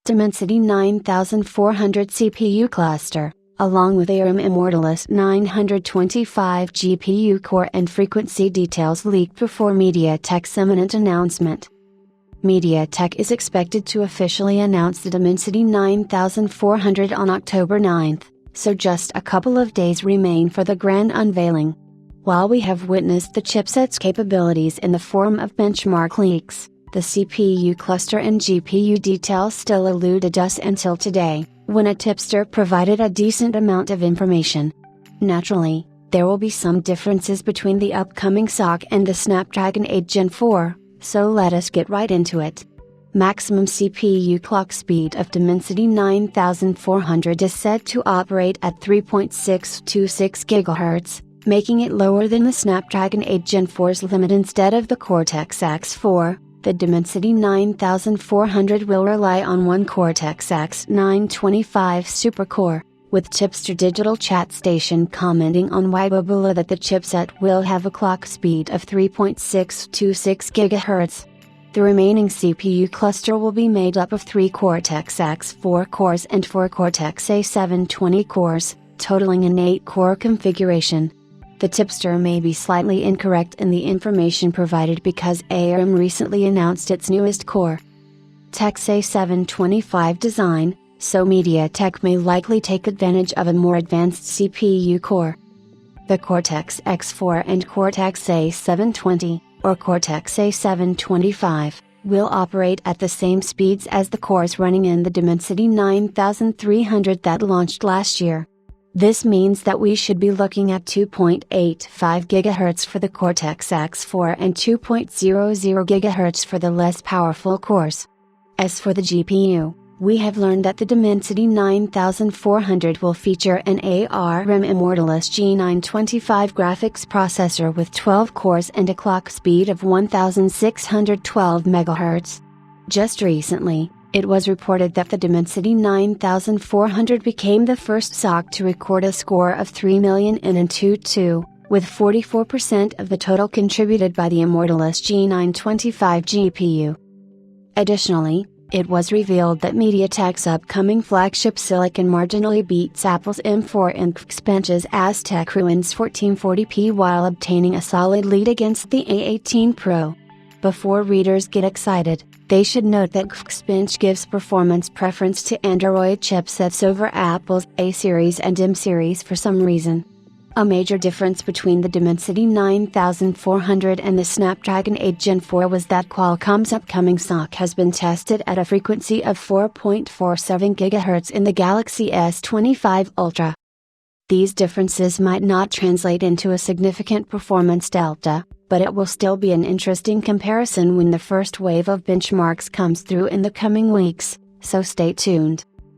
Dimensity 9400 CPU cluster, along with ARM Immortalis 925 GPU core and frequency details leaked before MediaTek's imminent announcement. MediaTek is expected to officially announce the Dimensity 9400 on October 9, so just a couple of days remain for the grand unveiling. While we have witnessed the chipset's capabilities in the form of benchmark leaks, the CPU cluster and GPU details still eluded us until today, when a tipster provided a decent amount of information. Naturally, there will be some differences between the upcoming SoC and the Snapdragon 8 Gen 4, so let us get right into it. Maximum CPU clock speed of Dimensity 9400 is said to operate at 3.626 GHz, making it lower than the Snapdragon 8 Gen 4's limit. Instead of the Cortex-X4, the Dimensity 9400 will rely on one Cortex-X 925 supercore, with Tipster Digital Chat Station commenting on Weibo below that the chipset will have a clock speed of 3.626 GHz. The remaining CPU cluster will be made up of 3 Cortex-X4 cores and 4 Cortex-A720 cores, totaling an 8-core configuration. The tipster may be slightly incorrect in the information provided because ARM recently announced its newest core, Cortex A725 design, so MediaTek may likely take advantage of a more advanced CPU core. The Cortex-X4 and Cortex-A720, or Cortex-A725, will operate at the same speeds as the cores running in the Dimensity 9300 that launched last year. This means that we should be looking at 2.85 GHz for the Cortex-X4 and 2.00 GHz for the less powerful cores. As for the GPU, we have learned that the Dimensity 9400 will feature an ARM Immortalis G925 graphics processor with 12 cores and a clock speed of 1612 MHz. Just recently, it was reported that the Dimensity 9400 became the first SoC to record a score of 3 million in Antutu, with 44% of the total contributed by the Immortalis G925 GPU. Additionally, it was revealed that MediaTek's upcoming flagship silicon marginally beats Apple's M4 and Geekbench's Aztec Ruins 1440p while obtaining a solid lead against the A18 Pro. Before readers get excited, they should note that Geekbench gives performance preference to Android chipsets over Apple's A series and M series for some reason. A major difference between the Dimensity 9400 and the Snapdragon 8 Gen 4 was that Qualcomm's upcoming SoC has been tested at a frequency of 4.47 GHz in the Galaxy S25 Ultra. These differences might not translate into a significant performance delta, but it will still be an interesting comparison when the first wave of benchmarks comes through in the coming weeks, so stay tuned.